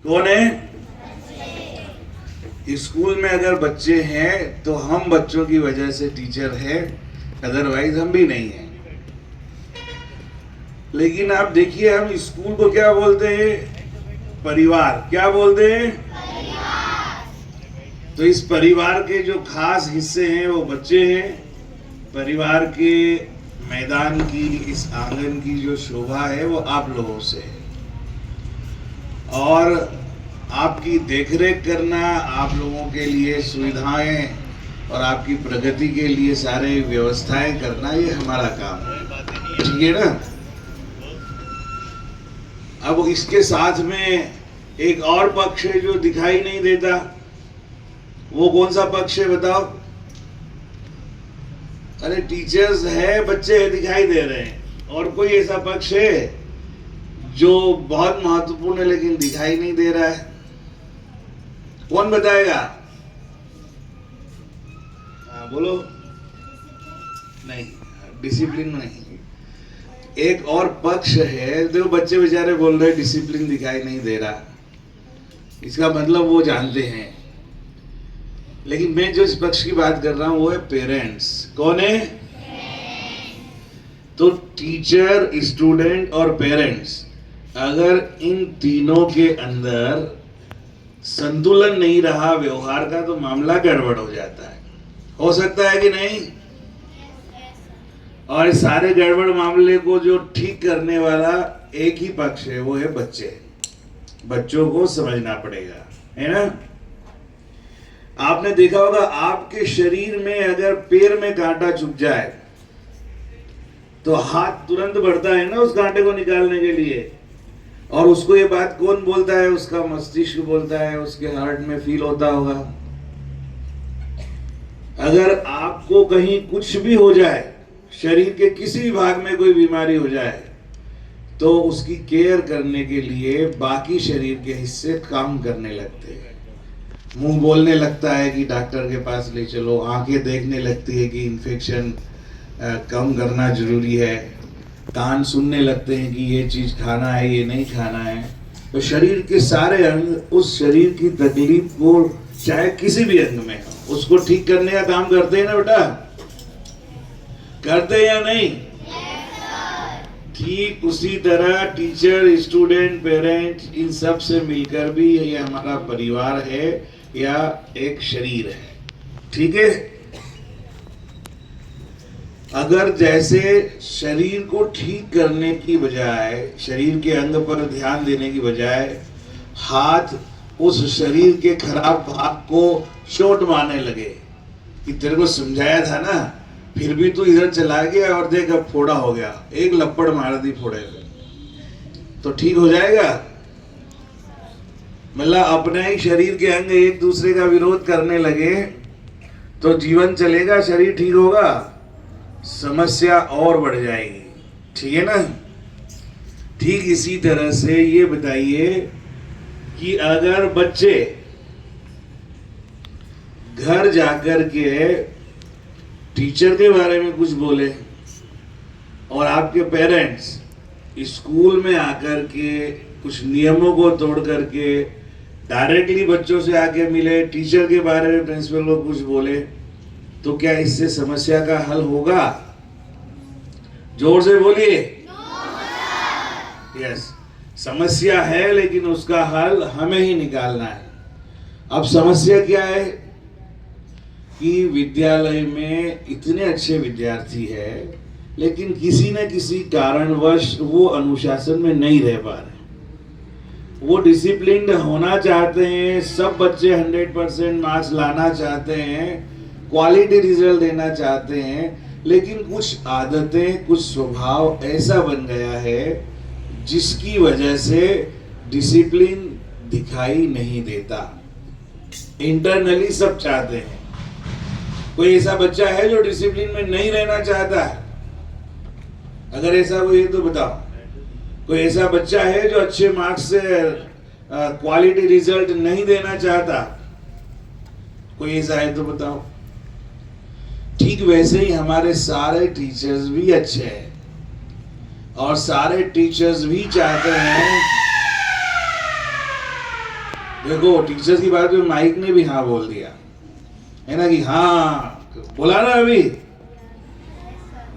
कौन है? स्कूल में अगर बच्चे हैं तो हम बच्चों की वजह से टीचर है, अदरवाइज हम भी नहीं हैं। लेकिन आप देखिए, हम स्कूल को क्या बोलते हैं? परिवार। क्या बोलते हैं? तो इस परिवार के जो खास हिस्से हैं वो बच्चे हैं। परिवार के मैदान की, इस आंगन की जो शोभा है वो आप लोगों से है, और आपकी देखरेख करना, आप लोगों के लिए सुविधाएं और आपकी प्रगति के लिए सारे व्यवस्थाएं करना, ये हमारा काम है। ठीक है ना? अब इसके साथ में एक और पक्ष है जो दिखाई नहीं देता। वो कौन सा पक्ष है बताओ? अरे टीचर्स है, बच्चे है, दिखाई दे रहे हैं। और कोई ऐसा पक्ष है जो बहुत महत्वपूर्ण है लेकिन दिखाई नहीं दे रहा है? कौन बताएगा? बोलो। नहीं, डिसिप्लिन नहीं। एक और पक्ष है, देखो बच्चे बेचारे बोल रहे डिसिप्लिन दिखाई नहीं दे रहा, इसका मतलब वो जानते हैं। लेकिन मैं जो इस पक्ष की बात कर रहा हूं वो है पेरेंट्स। कौन है? तो टीचर, स्टूडेंट और पेरेंट्स, अगर इन तीनों के अंदर संतुलन नहीं रहा व्यवहार का तो मामला गड़बड़ हो जाता है। हो सकता है कि नहीं? और इस सारे गड़बड़ मामले को जो ठीक करने वाला एक ही पक्ष है, वो है बच्चे। बच्चों को समझना पड़ेगा, है ना? आपने देखा होगा, आपके शरीर में अगर पैर में कांटा चुभ जाए तो हाथ तुरंत बढ़ता है ना उस कांटे को निकालने के लिए। और उसको ये बात कौन बोलता है? उसका मस्तिष्क बोलता है, उसके हार्ट में फील होता होगा। अगर आपको कहीं कुछ भी हो जाए, शरीर के किसी भी भाग में कोई बीमारी हो जाए, तो उसकी केयर करने के लिए बाकी शरीर के हिस्से काम करने लगते हैं। मुंह बोलने लगता है कि डॉक्टर के पास ले चलो, आंखें देखने लगती है कि इन्फेक्शन कम करना जरूरी है, कान सुनने लगते हैं कि ये चीज खाना है, ये नहीं खाना है। तो शरीर के सारे अंग उस शरीर की तकलीफ को, चाहे किसी भी अंग में हो, उसको ठीक करने का काम करते हैं ना बेटा? करते हैं या नहीं? ठीक उसी तरह टीचर, स्टूडेंट, पेरेंट्स, इन सब से मिलकर भी ये हमारा परिवार है या एक शरीर है। ठीक है? अगर जैसे शरीर को ठीक करने की बजाय, शरीर के अंग पर ध्यान देने की बजाय हाथ उस शरीर के खराब भाग को चोट मारने लगे कि तेरे को समझाया था ना, फिर भी तू इधर चला गया और देख अब फोड़ा हो गया, एक लपड़ मार दी फोड़े में, तो ठीक हो जाएगा? मतलब अपने ही शरीर के अंग एक दूसरे का विरोध करने लगे तो जीवन चलेगा? शरीर ठीक होगा? समस्या और बढ़ जाएगी। ठीक है ना? ठीक इसी तरह से ये बताइए कि अगर बच्चे घर जाकर के टीचर के बारे में कुछ बोले और आपके पेरेंट्स स्कूल में आकर के कुछ नियमों को तोड़ करके डायरेक्टली बच्चों से आके मिले, टीचर के बारे में प्रिंसिपल को कुछ बोले, तो क्या इससे समस्या का हल होगा? जोर से बोलिए। यस, समस्या है लेकिन उसका हल हमें ही निकालना है। अब समस्या क्या है कि विद्यालय में इतने अच्छे विद्यार्थी है लेकिन किसी न किसी कारणवश वो अनुशासन में नहीं रह पा रहे। वो डिसिप्लिन्ड होना चाहते हैं, सब बच्चे 100% मार्क्स लाना चाहते हैं, क्वालिटी रिजल्ट देना चाहते हैं, लेकिन कुछ आदतें, कुछ स्वभाव ऐसा बन गया है जिसकी वजह से डिसिप्लिन दिखाई नहीं देता। इंटरनली सब चाहते हैं। कोई ऐसा बच्चा है जो डिसिप्लिन में नहीं रहना चाहता है? अगर ऐसा कोई है तो बताओ। कोई ऐसा बच्चा है जो अच्छे मार्क्स से क्वालिटी रिजल्ट नहीं देना चाहता? कोई ऐसा है तो बताओ। ठीक वैसे ही हमारे सारे टीचर्स भी अच्छे हैं और सारे टीचर्स भी चाहते हैं देखो टीचर्स की बात में माइक ने भी हाँ बोल दिया है ना, कि हाँ बोला ना अभी।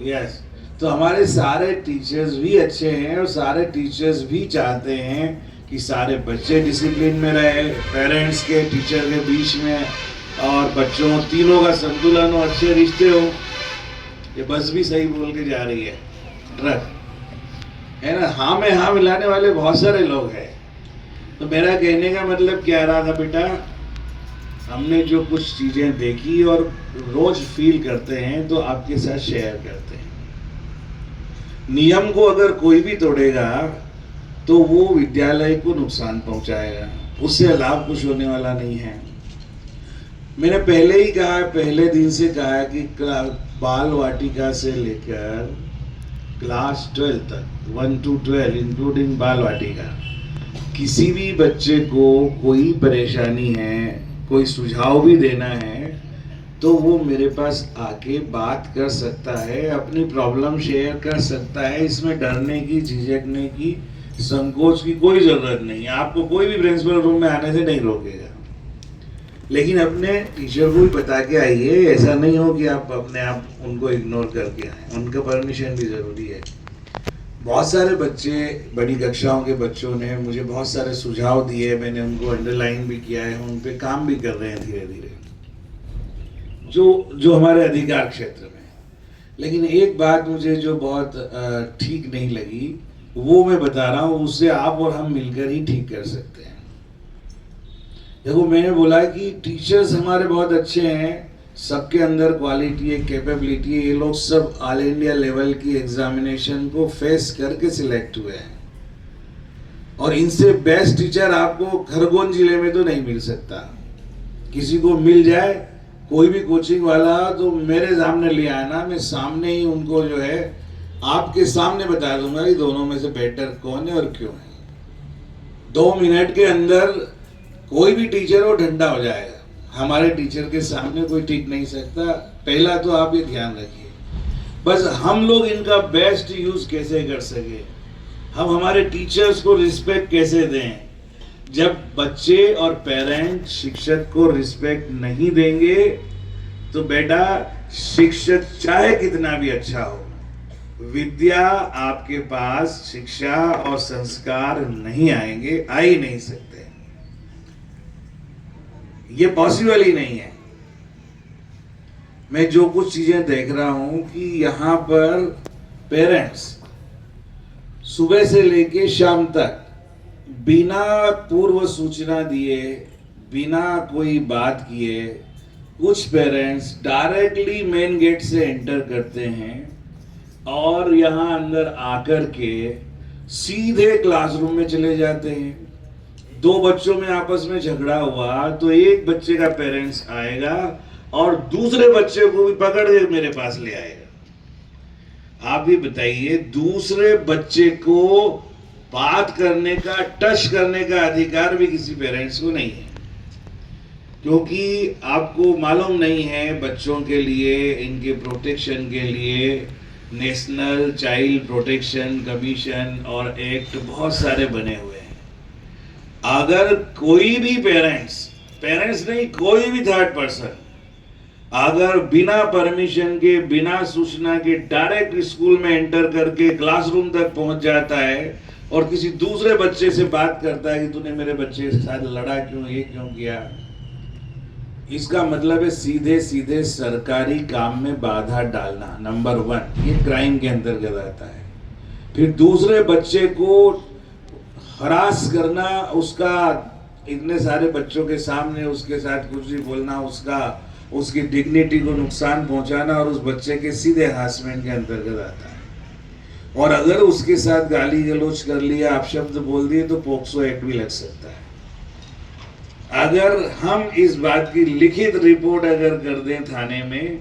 यस, तो हमारे सारे टीचर्स भी अच्छे हैं और सारे टीचर्स भी चाहते हैं कि सारे बच्चे डिसिप्लिन में रहे, पेरेंट्स के टीचर के बीच में और बच्चों तीनों का संतुलन हो, अच्छे रिश्ते हो। ये बस भी सही बोल के जा रही है ट्रक, है ना। हाँ में हाँ मिलाने वाले बहुत सारे लोग हैं। तो मेरा कहने का मतलब क्या रहा था बेटा, हमने जो कुछ चीजें देखी और रोज फील करते हैं तो आपके साथ शेयर करते हैं। नियम को अगर कोई भी तोड़ेगा तो वो विद्यालय को नुकसान पहुंचाएगा, उससे लाभ कुछ होने वाला नहीं है। मैंने पहले ही कहा, पहले दिन से कहा कि बाल वाटिका से लेकर क्लास 12 तक 1 to 12 इंक्लूडिंग बाल वाटिका, किसी भी बच्चे को कोई परेशानी है, कोई सुझाव भी देना है तो वो मेरे पास आके बात कर सकता है, अपनी प्रॉब्लम शेयर कर सकता है। इसमें डरने की, झिझकने की, संकोच की कोई जरूरत नहीं है। आपको कोई भी प्रिंसिपल रूम में आने से नहीं रोकेगा, लेकिन अपने टीचर को भी बता के आइए। ऐसा नहीं हो कि आप अपने आप उनको इग्नोर करके आए, उनका परमिशन भी जरूरी है। बहुत सारे बच्चे, बड़ी कक्षाओं के बच्चों ने मुझे बहुत सारे सुझाव दिए, मैंने उनको अंडरलाइन भी किया है, उन पे काम भी कर रहे हैं धीरे धीरे, जो हमारे अधिकार क्षेत्र में। लेकिन एक बात मुझे जो बहुत ठीक नहीं लगी वो मैं बता रहा हूँ, उससे आप और हम मिलकर ही ठीक कर सकते हैं। देखो मैंने बोला कि टीचर्स हमारे बहुत अच्छे हैं, सबके अंदर क्वालिटी है, कैपेबिलिटी है। ये लोग सब ऑल इंडिया लेवल की एग्जामिनेशन को फेस करके सिलेक्ट हुए हैं और इनसे बेस्ट टीचर आपको खरगोन जिले में तो नहीं मिल सकता। किसी को मिल जाए कोई भी कोचिंग वाला तो मेरे सामने ले आना, मैं सामने ही उनको जो है आपके सामने बता दूंगा कि दोनों में से बेटर कौन है और क्यों है। 2 मिनट के अंदर कोई भी टीचर वो ठंडा हो जाएगा। हमारे टीचर के सामने कोई टिक नहीं सकता। पहला तो आप ये ध्यान रखिए, बस हम लोग इनका बेस्ट यूज कैसे कर सके, हम हमारे टीचर्स को रिस्पेक्ट कैसे दें। जब बच्चे और पेरेंट शिक्षक को रिस्पेक्ट नहीं देंगे तो बेटा शिक्षक चाहे कितना भी अच्छा हो, विद्या आपके पास, शिक्षा और संस्कार नहीं आएंगे, आ ही नहीं सकते। ये पॉसिबल ही नहीं है। मैं जो कुछ चीजें देख रहा हूं कि यहाँ पर पेरेंट्स सुबह से लेके शाम तक बिना पूर्व सूचना दिए, बिना कोई बात किए, कुछ पेरेंट्स डायरेक्टली मेन गेट से एंटर करते हैं और यहाँ अंदर आकर के सीधे क्लासरूम में चले जाते हैं। 2 बच्चों में आपस में झगड़ा हुआ तो एक बच्चे का पेरेंट्स आएगा और दूसरे बच्चे को भी पकड़ के मेरे पास ले आएगा। आप भी बताइए, दूसरे बच्चे को बात करने का, टच करने का अधिकार भी किसी पेरेंट्स को नहीं है, क्योंकि आपको मालूम नहीं है बच्चों के लिए, इनके प्रोटेक्शन के लिए नेशनल चाइल्ड प्रोटेक्शन कमीशन और एक्ट बहुत सारे बने हुए हैं। अगर कोई भी पेरेंट्स नहीं, कोई भी थर्ड पर्सन अगर बिना परमिशन के, बिना सूचना के डायरेक्ट स्कूल में एंटर करके क्लासरूम तक पहुंच जाता है और किसी दूसरे बच्चे से बात करता है कि तूने मेरे बच्चे के साथ लड़ा क्यों, ये क्यों किया, इसका मतलब है सीधे सीधे सरकारी काम में बाधा डालना। नंबर 1 ये क्राइम के अंतर्गत आता है। फिर दूसरे बच्चे को हरास करना, उसका इतने सारे बच्चों के सामने उसके साथ कुछ भी बोलना, उसकी डिग्निटी को नुकसान पहुंचाना और उस बच्चे के सीधे हरासमेंट के अंतर्गत आता है। और अगर उसके साथ गाली गलौज कर लिया, आप शब्द बोल दिए तो पोक्सो एक्ट भी लग सकता है। अगर हम इस बात की लिखित रिपोर्ट अगर कर दें थाने में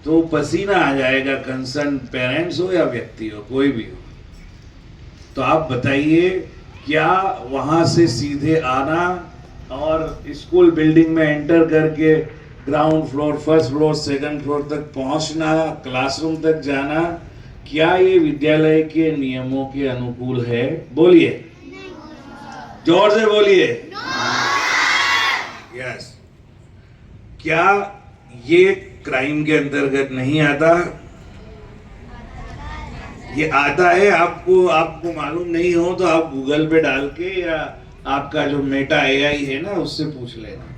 तो पसीना आ जाएगा, कंसर्न पेरेंट्स हो या व्यक्ति हो, कोई भी हो। तो आप बताइए, क्या वहां से सीधे आना और स्कूल बिल्डिंग में एंटर करके ground floor, first floor, second floor तक पहुंचना, क्लासरूम तक जाना, क्या ये विद्यालय के नियमों के अनुकूल है? बोलिए, जोर से बोलिए। क्या ये क्राइम के अंतर्गत नहीं आता? ये आता है। आपको मालूम नहीं हो तो आप गूगल पे डाल के या आपका जो मेटा एआई है ना उससे पूछ लेना।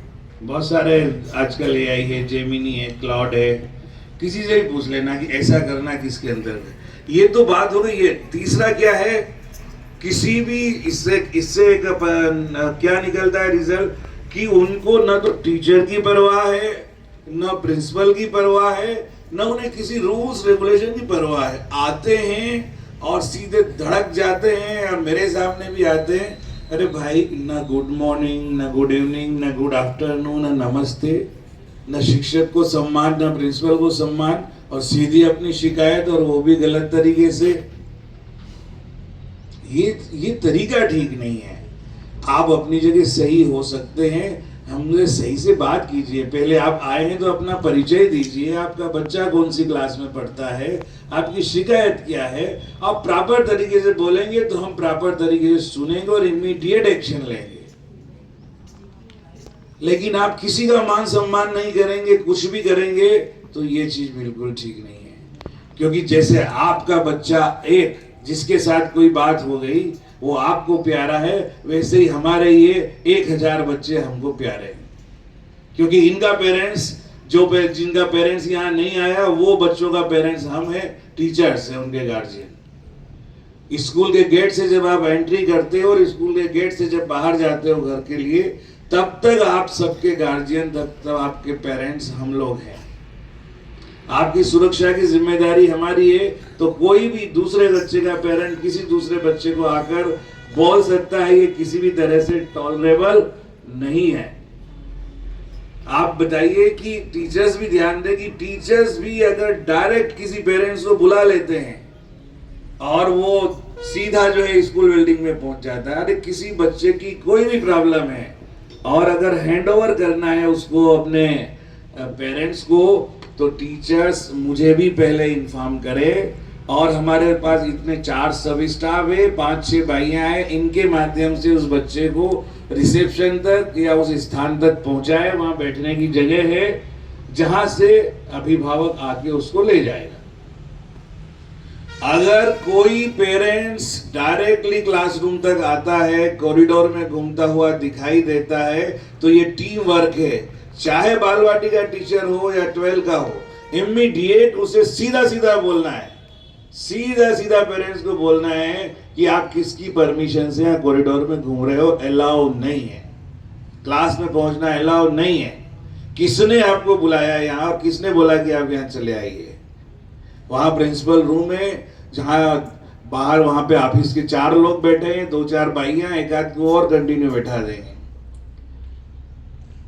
बहुत सारे आजकल एआई है, जेमिनी है, क्लाउड है, किसी से भी पूछ लेना कि ऐसा करना किसके अंतर्गत। ये तो बात हो गई है। तीसरा क्या है, किसी भी इससे एक क्या निकलता है रिजल्ट कि उनको न तो टीचर की परवाह है, न प्रिंसिपल की परवाह है, न उन्हें किसी रूल्स रेगुलेशन की परवाह है। आते हैं और सीधे धड़क जाते हैं और मेरे सामने भी आते हैं, अरे भाई न गुड मॉर्निंग, न गुड इवनिंग, न गुड आफ्टरनून, न नमस्ते, न शिक्षक को सम्मान, न प्रिंसिपल को सम्मान, और सीधी अपनी शिकायत, और वो भी गलत तरीके से। ये तरीका ठीक नहीं है। आप अपनी जगह सही हो सकते हैं, हमसे सही से बात कीजिए। पहले आप आए हैं तो अपना परिचय दीजिए, आपका बच्चा कौन सी क्लास में पढ़ता है, आपकी शिकायत क्या है। आप प्रॉपर तरीके से बोलेंगे तो हम प्रॉपर तरीके से सुनेंगे और इमीडिएट एक्शन लेंगे। लेकिन आप किसी का मान सम्मान नहीं करेंगे, कुछ भी करेंगे, तो ये चीज बिल्कुल ठीक नहीं है। क्योंकि जैसे आपका बच्चा एक जिसके साथ कोई बात हो गई वो आपको प्यारा है, वैसे ही हमारे ये 1000 बच्चे हमको प्यारे हैं। क्योंकि इनका पेरेंट्स जिनका पेरेंट्स यहाँ नहीं आया, वो बच्चों का पेरेंट्स हम हैं, टीचर्स हैं, उनके गार्जियन। स्कूल के गेट से जब आप एंट्री करते हो और स्कूल के गेट से जब बाहर जाते हो घर के लिए, तब तक आप सबके गार्जियन, तब तक आपके पेरेंट्स हम लोग हैं। आपकी सुरक्षा की जिम्मेदारी हमारी है। तो कोई भी दूसरे बच्चे का पेरेंट किसी दूसरे बच्चे को आकर बोल सकता है, ये किसी भी तरह से टॉलरेबल नहीं है। आप बताइए कि टीचर्स भी ध्यान दें कि टीचर्स भी अगर डायरेक्ट किसी पेरेंट्स को बुला लेते हैं और वो सीधा जो है स्कूल बिल्डिंग में पहुंच जाता है, अरे किसी बच्चे की कोई भी प्रॉब्लम है और अगर हैंडओवर करना है उसको अपने पेरेंट्स को, तो टीचर्स मुझे भी पहले इन्फॉर्म करे। और हमारे पास इतने 4 सब स्टाफ है, 5-6 भाइयां हैं, इनके माध्यम से उस बच्चे को रिसेप्शन तक या उस स्थान तक पहुंचाए। वहां बैठने की जगह है जहां से अभिभावक आके उसको ले जाएगा। अगर कोई पेरेंट्स डायरेक्टली क्लासरूम तक आता है, कॉरिडोर में घूमता हुआ दिखाई देता है, तो ये टीम वर्क है। चाहे बालवाटी का टीचर हो या 12 का हो, इमीडिएट उसे सीधा बोलना है, सीधा पेरेंट्स को बोलना है कि आप किसकी परमिशन से यहाँ कॉरिडोर में घूम रहे हो, अलाउ नहीं है। क्लास में पहुंचना अलाउ नहीं है। किसने आपको बुलाया यहाँ और किसने बोला कि आप यहाँ चले आइए। वहां प्रिंसिपल रूम है, जहां बाहर वहां पे ऑफिस के 4 लोग बैठे हैं, 2-4 भाइयां, एक आध को और कंटिन्यू बैठा देंगे।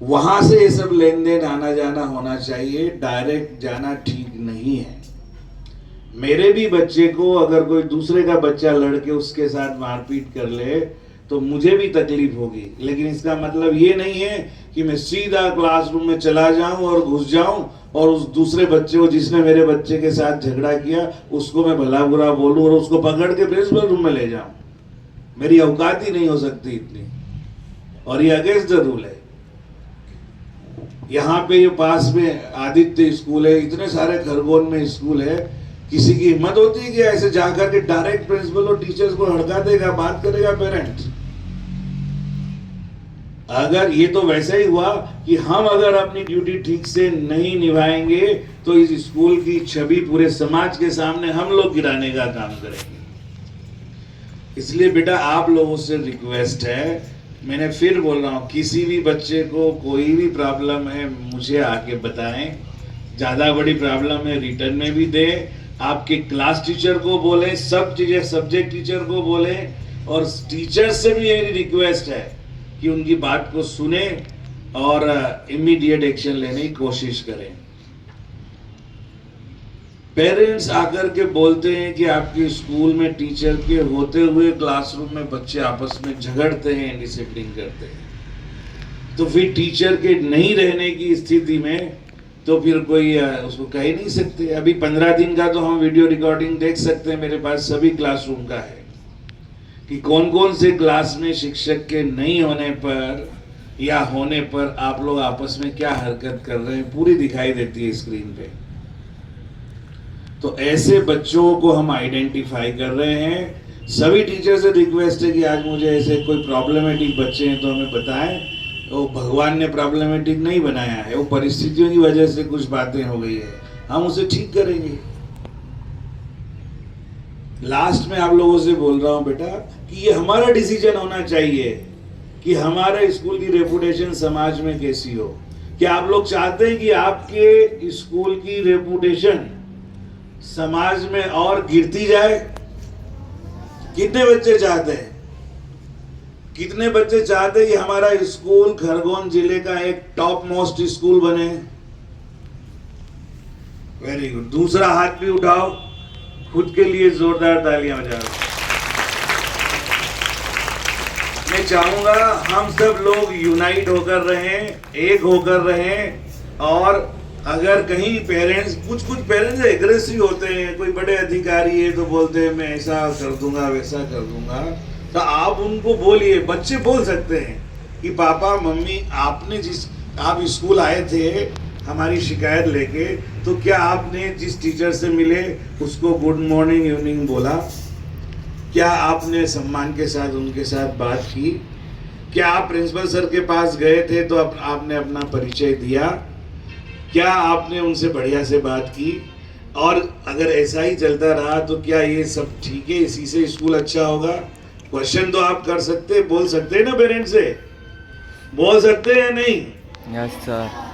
वहां से ये सब लेन देन आना जाना होना चाहिए। डायरेक्ट जाना ठीक नहीं है। मेरे भी बच्चे को अगर कोई दूसरे का बच्चा लड़के उसके साथ मारपीट कर ले तो मुझे भी तकलीफ होगी, लेकिन इसका मतलब ये नहीं है कि मैं सीधा क्लासरूम में चला जाऊं और घुस जाऊं और उस दूसरे बच्चे को जिसने मेरे बच्चे के साथ झगड़ा किया उसको मैं भला बुरा बोलूं और उसको पकड़ के प्रिंसिपल रूम में ले जाऊं। मेरी औकात ही नहीं हो सकती इतनी, और ये अगेंस्ट द रूल है। यहाँ पे ये पास में आदित्य स्कूल है, इतने सारे खरगोन में स्कूल है, किसी की हिम्मत होती है कि ऐसे जाकर के डायरेक्ट प्रिंसिपल और टीचर्स को हड़का देगा, बात करेगा पेरेंट्स? अगर ये तो वैसा ही हुआ कि हम अगर अपनी ड्यूटी ठीक से नहीं निभाएंगे तो इस स्कूल की छवि पूरे समाज के सामने हम लोग गिराने का काम करेंगे। इसलिए बेटा आप लोगों से रिक्वेस्ट है, मैंने फिर बोल रहा हूं, किसी भी बच्चे को कोई भी प्रॉब्लम है मुझे आके बताएं। ज्यादा बड़ी प्रॉब्लम है रिटर्न में भी दे, आपके क्लास टीचर को बोले, सब चीजें सब्जेक्ट टीचर को बोले, और टीचर से भी मेरी रिक्वेस्ट है कि उनकी बात को सुने और इमीडिएट एक्शन लेने की कोशिश करें। पेरेंट्स आकर के बोलते हैं कि आपके स्कूल में टीचर के होते हुए क्लासरूम में बच्चे आपस में झगड़ते हैं, डिसिप्लिन करते हैं, तो फिर टीचर के नहीं रहने की स्थिति में तो फिर कोई उसको कह ही नहीं सकते। अभी 15 दिन का तो हम वीडियो रिकॉर्डिंग देख सकते हैं, मेरे पास सभी क्लासरूम का है कि कौन कौन से क्लास में शिक्षक के नहीं होने पर या होने पर आप लोग आपस में क्या हरकत कर रहे हैं पूरी दिखाई देती है स्क्रीन पे। तो ऐसे बच्चों को हम आइडेंटिफाई कर रहे हैं। सभी टीचर से रिक्वेस्ट है कि आज मुझे ऐसे कोई प्रॉब्लमेटिक बच्चे हैं तो हमें बताएं। वो भगवान ने प्रॉब्लमेटिक नहीं बनाया है, वो परिस्थितियों की वजह से कुछ बातें हो गई है, हम उसे ठीक करेंगे। लास्ट में आप लोगों से बोल रहा हूं बेटा कि ये हमारा डिसीजन होना चाहिए कि हमारे स्कूल की रेपुटेशन समाज में कैसी हो। क्या आप लोग चाहते हैं कि आपके स्कूल की रेपुटेशन समाज में और गिरती जाए? कितने बच्चे चाहते हैं? कितने बच्चे चाहते हैं कि हमारा स्कूल खरगोन जिले का एक टॉप मोस्ट स्कूल बने? Very good. दूसरा हाथ भी उठाओ, खुद के लिए जोरदार तालियां बजाओ। मैं चाहूंगा हम सब लोग यूनाइट होकर रहें, एक होकर रहें। और अगर कहीं पेरेंट्स, कुछ पेरेंट्स एग्रेसिव होते हैं, कोई बड़े अधिकारी है तो बोलते हैं मैं ऐसा कर दूंगा वैसा कर दूंगा, तो आप उनको बोलिए। बच्चे बोल सकते हैं कि पापा मम्मी आप स्कूल आए थे हमारी शिकायत लेके, तो क्या आपने जिस टीचर से मिले उसको गुड मॉर्निंग इवनिंग बोला? क्या आपने सम्मान के साथ उनके साथ बात की? क्या आप प्रिंसिपल सर के पास गए थे तो आपने अपना परिचय दिया? क्या आपने उनसे बढ़िया से बात की? और अगर ऐसा ही चलता रहा तो क्या ये सब ठीक है? इसी से स्कूल अच्छा होगा? क्वेश्चन तो आप कर सकते, बोल सकते हैं ना पेरेंट्स से? बोल सकते हैं नहीं? Yes sir.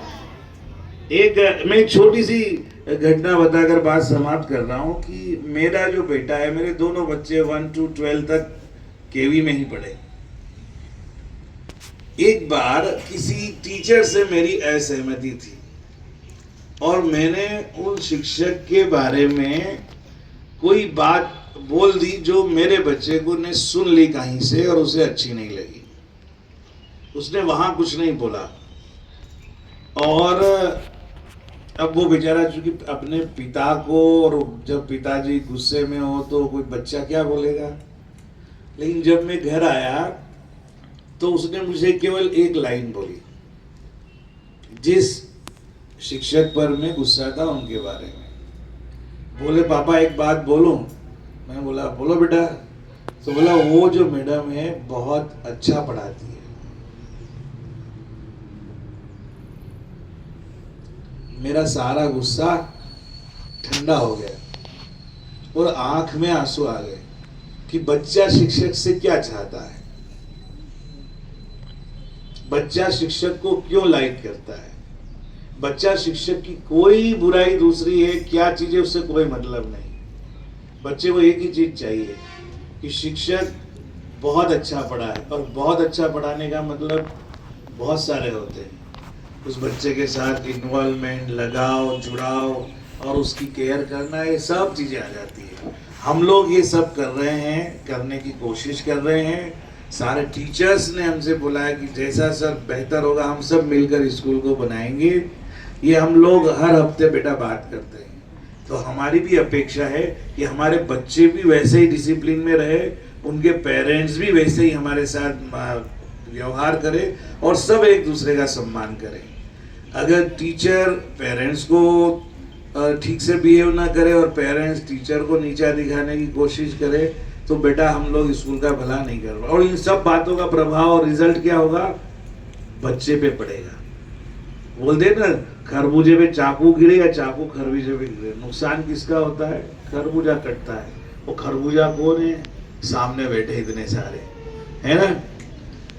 मैं एक छोटी सी घटना बताकर बात समाप्त कर रहा हूँ कि मेरा जो बेटा है, मेरे दोनों बच्चे 1 to 12 तक केवी में ही पढ़े। एक बार किसी टीचर से मेरी असहमति थी और मैंने उन शिक्षक के बारे में कोई बात बोल दी जो मेरे बच्चे को ने सुन ली कहीं से और उसे अच्छी नहीं लगी। उसने वहां कुछ नहीं बोला और अब वो बेचारा चूंकि अपने पिता को, और जब पिताजी गुस्से में हो तो कोई बच्चा क्या बोलेगा। लेकिन जब मैं घर आया तो उसने मुझे केवल एक लाइन बोली, जिस शिक्षक पर मैं गुस्सा था उनके बारे में। बोले पापा एक बात बोलूं? मैं बोला बोलो बेटा। तो बोला वो जो मैडम है बहुत अच्छा पढ़ाती है। मेरा सारा गुस्सा ठंडा हो गया और आंख में आंसू आ गए कि बच्चा शिक्षक से क्या चाहता है, बच्चा शिक्षक को क्यों लाइक करता है, बच्चा शिक्षक की कोई बुराई दूसरी है क्या चीजें उससे कोई मतलब नहीं। बच्चे को एक ही चीज चाहिए कि शिक्षक बहुत अच्छा पढ़ाए, और बहुत अच्छा पढ़ाने का मतलब बहुत सारे होते हैं। उस बच्चे के साथ इन्वॉल्वमेंट, लगाव, जुड़ाव और उसकी केयर करना, ये सब चीज़ें आ जाती है। हम लोग ये सब कर रहे हैं, करने की कोशिश कर रहे हैं। सारे टीचर्स ने हमसे बोला है कि जैसा सर बेहतर होगा हम सब मिलकर स्कूल को बनाएंगे। ये हम लोग हर हफ्ते बेटा बात करते हैं। तो हमारी भी अपेक्षा है कि हमारे बच्चे भी वैसे ही डिसिप्लिन में रहे, उनके पेरेंट्स भी वैसे ही हमारे साथ व्यवहार करें और सब एक दूसरे का सम्मान करें। अगर टीचर पेरेंट्स को ठीक से बिहेव ना करे और पेरेंट्स टीचर को नीचा दिखाने की कोशिश करे तो बेटा हम लोग स्कूल का भला नहीं कर रहे। और इन सब बातों का प्रभाव और रिजल्ट क्या होगा? बच्चे पे पड़ेगा। बोलते ना खरबूजे पे चाकू गिरे या चाकू खरबूजे पे गिरे, नुकसान किसका होता है? खरबूजा कटता है। वो खरबूजा कौन है? सामने बैठे इतने सारे, है ना?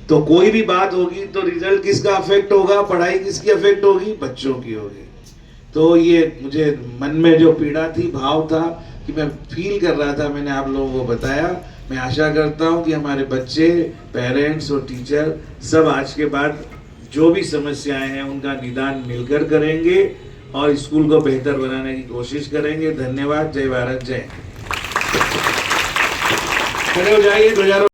तो कोई भी बात होगी तो रिजल्ट किसका अफेक्ट होगा? पढ़ाई किसकी अफेक्ट होगी? बच्चों की होगी। तो ये मुझे मन में जो पीड़ा थी, भाव था कि मैं फील कर रहा था, मैंने आप लोगों को बताया। मैं आशा करता हूँ कि हमारे बच्चे, पेरेंट्स और टीचर सब आज के बाद जो भी समस्याएं हैं उनका निदान मिलकर करेंगे और स्कूल को बेहतर बनाने की कोशिश करेंगे। धन्यवाद। जय भारत, जय। खड़े हो जाइए।